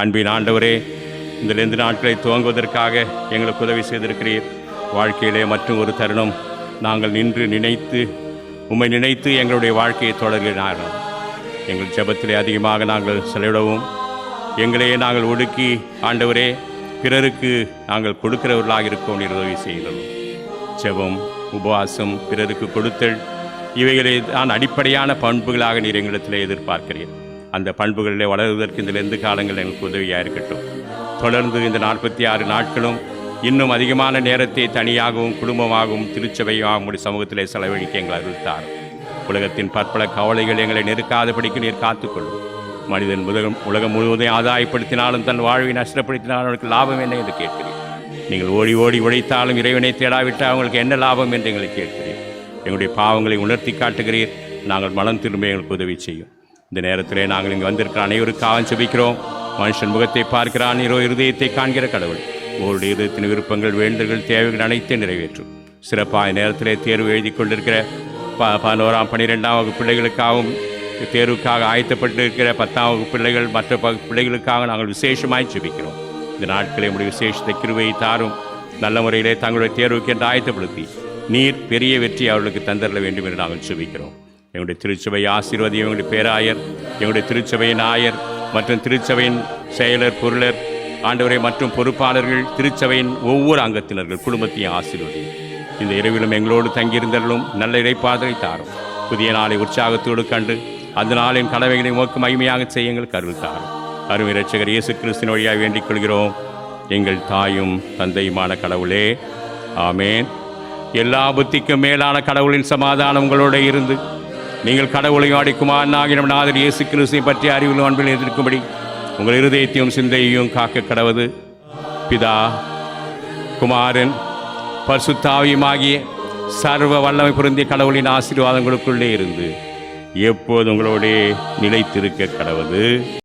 அன்பின் ஆண்டவரே, இந்த 2 நாட்களை துவங்குவதற்காக எங்களுக்கு உதவி செய்திருக்கிறீர். வாழ்க்கையிலே மற்றும் ஒரு தருணம் நாங்கள் உம்மை நினைத்து எங்களுடைய வாழ்க்கையை தொடர்கிறார்கள். எங்கள் ஜெபத்திலே அதிகமாக நாங்கள் செலவிடவும், எங்களையே நாங்கள் ஒடுக்கி ஆண்டவரே பிறருக்கு நாங்கள் கொடுக்கிறவர்களாக இருக்கவும் நீர் உதவி செய்கிறோம். ஜெபம், உபவாசம், பிறருக்கு கொடுத்தல், இவைகளை தான் அடிப்படையான பண்புகளாக நீர் எங்களிடத்திலே எதிர்பார்க்கிறீர். அந்த பண்புகளிலே வளருவதற்கு இந்த 2 காலங்கள் எங்களுக்கு உதவியாக இருக்கட்டும். தொடர்ந்து இந்த 46 நாட்களும் இன்னும் அதிகமான நேரத்தை தனியாகவும் குடும்பமாகவும் திருச்சபையாகவும் உடைய சமூகத்திலே செலவழிக்க எங்களை அருள்தார். உலகத்தின் பற்பல கவலைகள் எங்களை நெருக்காதபடிக்கு நீர் காத்துக்கொள்ளும். மனிதன் உலகம் முழுவதும் ஆதாயப்படுத்தினாலும் தன் வாழ்வை நஷ்டப்படுத்தினாலும் அவனுக்கு லாபம் என்ன என்று கேட்கிறீர். நீங்கள் ஓடி ஓடி உழைத்தாலும் இறைவனை தேடாவிட்டால் அவங்களுக்கு என்ன லாபம் என்று எங்களை கேட்கிறீர். எங்களுடைய பாவங்களை உணர்த்தி காட்டுகிறீர். நாங்கள் மனம் திரும்ப எங்களுக்கு உதவி செய்யும். இந்த நேரத்திலே நாங்கள் இங்கே வந்திருக்கிற அனைவருக்காக ஜெபிக்கிறோம். மனுஷன் முகத்தை பார்க்கிறான், இருதயத்தை காண்கிற கடவுள் உங்களுடைய இதயத்தின் விருப்பங்கள், வேண்டுதல்கள், தேவைகள் அனைத்தையும் நிறைவேற்றும். சிறப்பாக நேரத்திலே தேர்வு எழுதி கொண்டிருக்கிற 11ஆம் 12ஆம் வகுப்பு பிள்ளைகளுக்காகவும் தேர்வுக்காக ஆயத்தப்பட்டிருக்கிற 10ஆம் வகுப்பு பிள்ளைகள், மற்ற பிள்ளைகளுக்காக நாங்கள் விசேஷமாய் ஜெபிக்கிறோம். இந்த நாட்களே உடைய விசேஷத்தை கிருபையை தாரும். நல்ல முறையிலே தங்களுடைய தேர்வுக்கு என்று ஆயத்தப்படுத்தி நீர் பெரிய வெற்றி அவர்களுக்கு தந்தரல வேண்டும் என்று நாங்கள் ஜெபிக்கிறோம். எங்களுடைய திருச்சபை ஆசீர்வாதி, எங்களுடைய பேராயர், எங்களுடைய திருச்சபையின் ஆயர் மற்றும் திருச்சபையின் செயலர், பொருளர், ஆண்டவரை மற்றும் பொறுப்பாளர்கள், திருச்சபையின் ஒவ்வொரு அங்கத்தினர்கள் குடும்பத்தையும் ஆசீர்வதி. இந்த இரவிலும் எங்களோடு தங்கியிருந்தாலும் நல்ல இறைப்பாதலை தாரும். புதிய நாளை உற்சாகத்தோடு கண்டு அந்த நாளின் கடமைகளை நோக்கு மகிமையாக செய்ய எங்களுக்கு அருள் தாரும். அருமை இரட்சகர் இயேசு கிறிஸ்துவின் வழியாக வேண்டிக் கொள்கிறோம். எங்கள் தாயும் தந்தையுமான கடவுளே, ஆமேன். எல்லா புத்திக்கும் மேலான கடவுளின் சமாதானம் உங்களோட இருந்து நீங்கள் கடவுளையும் அடிக்குமானாகிற நாதர் இயேசு கிறிஸ்துவை பற்றி அறிவிலும் அன்பில் எதிர்க்கும்படி உங்கள் இருதயத்தையும் சிந்தையையும் காக்க கடவது பிதா, குமாரன், பரிசுத்தாவியுமாகிய சர்வ வல்லமை பொருந்திய கடவுளின் ஆசீர்வாதங்களுக்குள்ளே இருந்து எப்போது உங்களோடே நிலைத்திருக்க கடவது.